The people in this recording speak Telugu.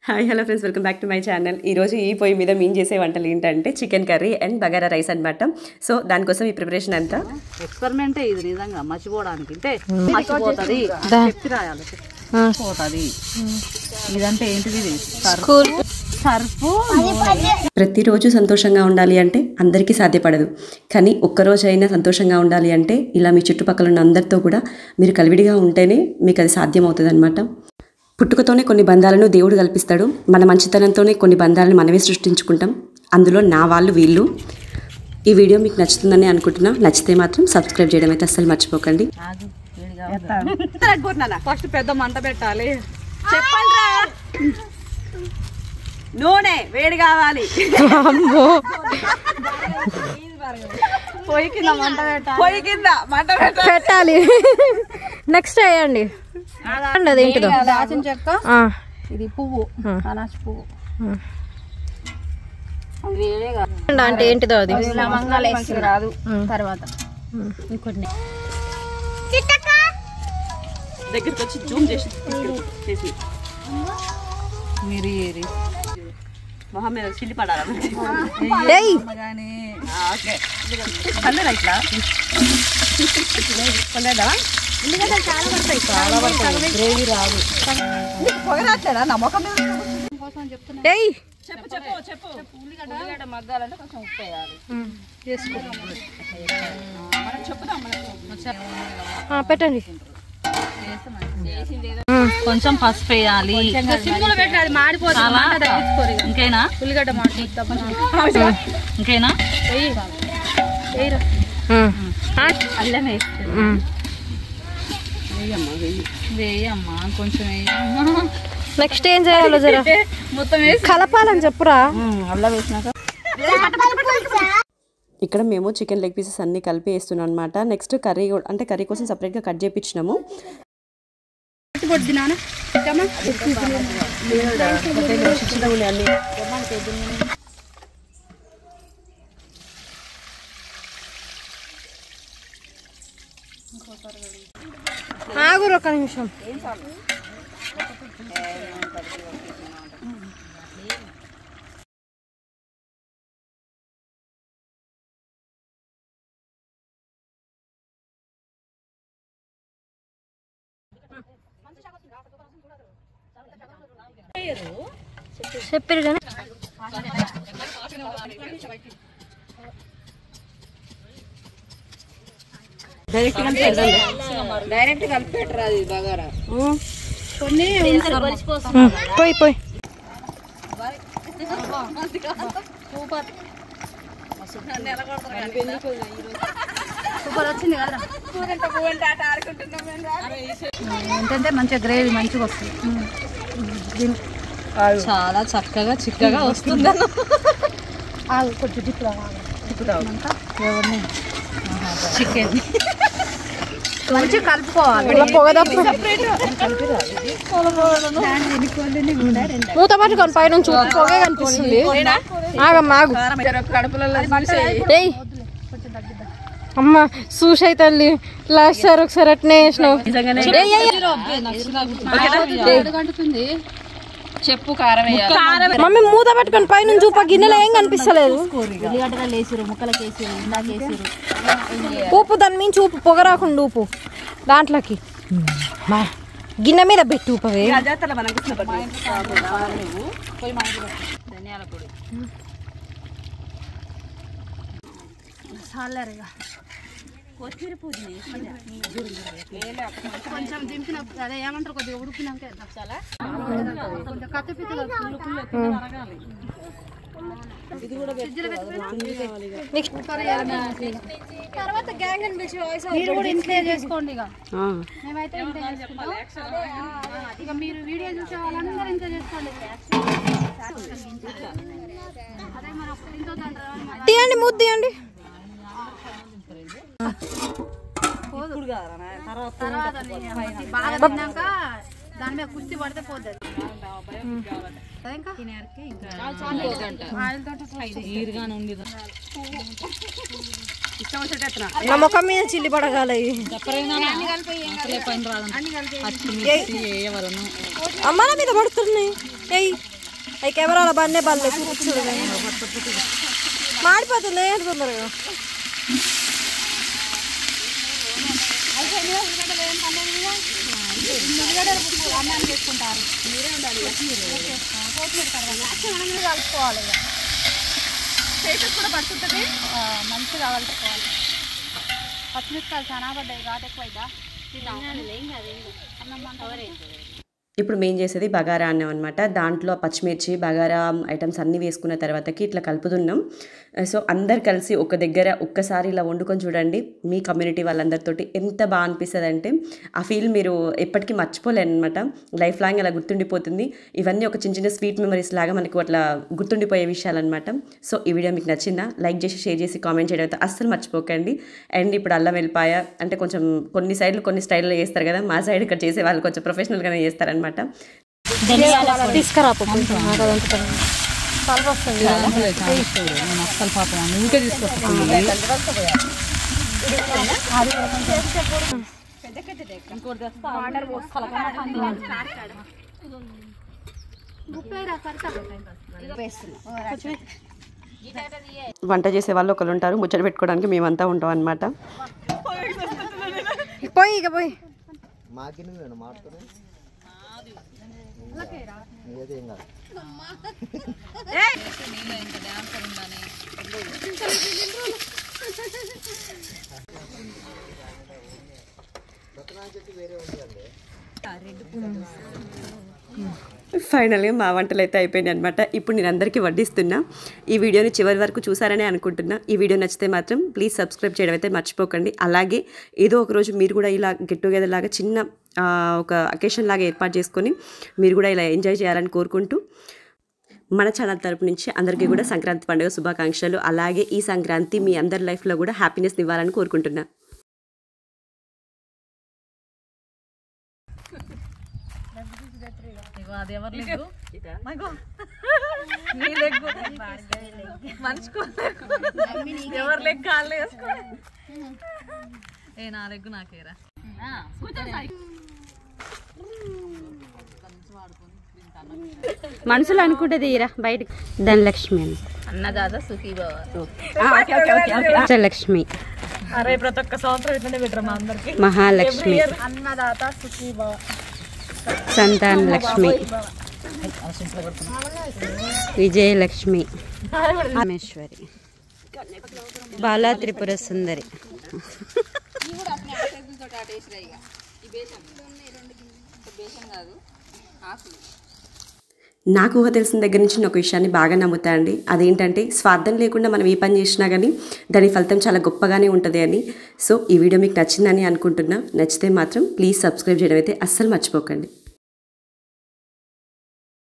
Hi hello friends, welcome back to my channel. ఈరోజు ఈ పొయ్యి మీద మేము చేసే వంటలు ఏంటంటే chicken curry and bagara rice అనమాట. సో దానికోసం ఈ ప్రిపరేషన్ అంతా ఎక్స్పెరిమెంటే ఇది. నిజంగా మర్చిపోవడానికి అంటే మర్చిపోతుంది చెప్పి రాయాలి పోతుంది. ఇదంటే ఏంటిది? సర్ఫు. ప్రతిరోజు సంతోషంగా ఉండాలి అంటే అందరికీ సాధ్యపడదు, కానీ ఒక్కరోజైనా సంతోషంగా ఉండాలి అంటే ఇలా మీ చుట్టుపక్కల ఉన్న అందరితో కూడా మీరు కలివిడిగా ఉంటేనే మీకు అది సాధ్యమవుతుంది అనమాట. పుట్టుకతోనే కొన్ని బంధాలను దేవుడు కల్పిస్తాడు. మన మంచితనంతోనే కొన్ని బంధాలను మనమే సృష్టించుకుంటాం. అందులో నా వాళ్ళు వీళ్ళు. ఈ వీడియో మీకు నచ్చుతుందని అనుకుంటున్నా. నచ్చితే మాత్రం సబ్స్క్రైబ్ చేయడం అయితే అస్సలు మర్చిపోకండి. ఫస్ట్ పెద్ద మంట పెట్టాలి. చెప్పండి, నూనె వేడి కావాలి. పొయ్యి కింద మంట పెట్టాలి. పొయ్యి కింద మంట పెట్టాలి. నెక్స్ట్ వేయండి. అదేంటిదో దాచిన చెక్క, ఇది పువ్వు, అనాసి పువ్వు. అంటే ఏంటిదో అది లవంగాలు వేసి రాదు. తర్వాత ఇంకోటి దగ్గరికి వచ్చి జూమ్ చేసి మీరు మొహం మీద చిల్లి పడాలి. ఉల్లిగడ్డలు చాలా పడతాయి. చాలా పడతాయి. గ్రేవీ రాదు. పొగరాట్లేదా నా ముఖం మీద కోసం చెప్తున్నా. చెప్పు. ఉల్లిగడ్డ మగ్గాలంటే కొంచెం ఉప్పు వేయాలి. పెట్టండి. కొంచెం పసుపు వేయాలి. ఇంకైనా ఉల్లిగడ్డ ఇంకైనా అల్లం వేయమ్మా, కొంచెం వేయమ్మా. నెక్స్ట్ ఏం చేయాలో జర మొత్తం వేసి కలపాలని చెప్పురా. అల్లం వేసినాక ఇక్కడ మేము చికెన్ లెగ్ పీసెస్ అన్ని కలిపి వేస్తున్నాం అనమాట. నెక్స్ట్ కర్రీ అంటే కర్రీ కోసం సపరేట్గా కట్ చేయించినాము. ఆగురు ఒక నిమిషం. చెప్పారు కానీ డైరెక్ట్ కలిపెట్టరా అది బగారా. పోయి పోయి సూపర్ వచ్చింది కదా. ఏంటంటే మంచిగా గ్రేవీ మంచిగా వస్తుంది. చాలా చక్కగా చిక్కగా వస్తుంది. కొంచెం చికెన్ మంచిగా కలుపుకోవాలి. మూత పట్టుకొని పైనుంచి పొగే కనిపిస్తుంది. ఆగమ్మాగు. అమ్మ చూసాయి తల్లి. లాస్ట్ సార్ ఒకసారి అట్నే వేసినావు. చెప్పు కారం. మమ్మీ మూత పట్టుకొని పైనుంచి చూప. గిన్నెలో ఏం కనిపిస్తలేదు. ఉప్పు దాని మించి ఉప్పు పొగ రాకుండా ఉప్పు దాంట్లోకి గిన్నె మీద పెట్టి ఉప్పవే. ధనియాల పొడి కొత్తిమీర పుదీనా కొంచెం దింపిన అదే ఏమంటారు కొద్దిగా ఉడికినాక చాలా కొంచెం కత్తిపీత ఇది కూడా తర్వాత గ్యాంగ్ అని పిలిచి మీరు కూడా ఇంట్లో చేసుకోండి. ఇక మేమైతే ఇంట్లో చేసుకుంటాం. ఇక మీరు వీడియో చూసే వాళ్ళందరూ ఇంట్లో చేసుకోండి. అదే మరి ఇంట్లో తీయండి, మూత తీయండి. తర్వాత బాగా తిన్నాక దాని మీద కుస్తీ పడితే పోతుంది. నా ముఖం మీద చిల్లి పడగాలి. అమ్మాల మీద పడుతున్నాయి. అవి కెమెరాల బండే బల్లే చూడు మాడిపోతుంది తొందరగా కలుపుకోవాలి చేసేసి కూడా పడుతుంటుంది మంచిగా కలుపుకోవాలి పచ్చిమిరపకాయలు చాలా పడ్డాయి ఘాటు ఎక్కువైదా ఇప్పుడు మేము చేసేది బగారా అన్నం అనమాట. దాంట్లో పచ్చిమిర్చి బగారా ఐటమ్స్ అన్నీ వేసుకున్న తర్వాతకి ఇట్లా కలుపుతున్నాం. సో అందరు కలిసి ఒక దగ్గర ఒక్కసారి ఇలా వండుకొని చూడండి. మీ కమ్యూనిటీ వాళ్ళందరితోటి ఎంత బాగా అనిపిస్తుంది అంటే ఆ ఫీల్ మీరు ఎప్పటికీ మర్చిపోలేరు అనమాట. లైఫ్ లాంగ్ అలా గుర్తుండిపోతుంది. ఇవన్నీ ఒక చిన్న చిన్న స్వీట్ మెమరీస్ లాగా మనకు అట్లా గుర్తుండిపోయే విషయాలు అనమాట. సో ఈ వీడియో మీకు నచ్చిందా? లైక్ చేసి షేర్ చేసి కామెంట్ చేయడం అయితే అస్సలు మర్చిపోకండి. అండ్ ఇప్పుడు అల్లం వెల్లిపాయ అంటే కొంచెం కొన్ని సైడ్లు కొన్ని స్టైల్లో చేస్తారు కదా, మా సైడ్ ఇక్కడ చేసే వాళ్ళు కొంచెం ప్రొఫెషనల్గానే చేస్తారనమాట. తీసుకురా వంట చేసే వాళ్ళు ఒకరు ఉంటారు, ముచ్చట పెట్టుకోవడానికి మేమంతా ఉంటాం అనమాట. పోయి ఇక పోయి ఫైనల్గా మా వంటలు అయితే అయిపోయినాయి అనమాట. ఇప్పుడు నేను అందరికీ వడ్డిస్తున్నా. ఈ వీడియోని చివరి వరకు చూసారనే అనుకుంటున్నా. ఈ వీడియో నచ్చితే మాత్రం ప్లీజ్ సబ్స్క్రైబ్ చేయడం అయితే మర్చిపోకండి. అలాగే ఏదో ఒక రోజు మీరు కూడా ఇలా గెట్ టుగెదర్ లాగా చిన్న ఒక అకేషన్ లాగా ఏర్పాటు చేసుకొని మీరు కూడా ఇలా ఎంజాయ్ చేయాలని కోరుకుంటూ మన ఛానల్ తరపు నుంచి అందరికీ కూడా సంక్రాంతి పండుగ శుభాకాంక్షలు. అలాగే ఈ సంక్రాంతి మీ అందరి లైఫ్లో కూడా హ్యాపీనెస్ ఇవ్వాలని కోరుకుంటున్నా. ఎవరు లెగ్ కాళ్ళు వేసుకో నా లెగ్గు నాకేరా మనసులో అనుకుంటే తీరా బయటకు. ధనలక్ష్మి అని అన్నదాత సుఖీభవ లక్ష్మి అరే ప్రతి ఒక్క సంవత్సరం ఇట్లనే పెట్టరు మా అందరికి. మహాలక్ష్మి అన్నదాత సుఖీభవ సంతాన లక్ష్మి విజయలక్ష్మి రామేశ్వరి బాలా త్రిపుర సుందరి నాకు ఊహ తెలిసిన దగ్గర నుంచి నేను ఒక విషయాన్ని బాగా నమ్ముతా అండి. అదేంటంటే స్వార్థం లేకుండా మనం ఏ పని చేసినా కానీ దాని ఫలితం చాలా గొప్పగానే ఉంటుంది అని. సో ఈ వీడియో మీకు నచ్చిందని అనుకుంటున్నా. నచ్చితే మాత్రం ప్లీజ్ సబ్స్క్రైబ్ చేయడం అయితే అస్సలు మర్చిపోకండి.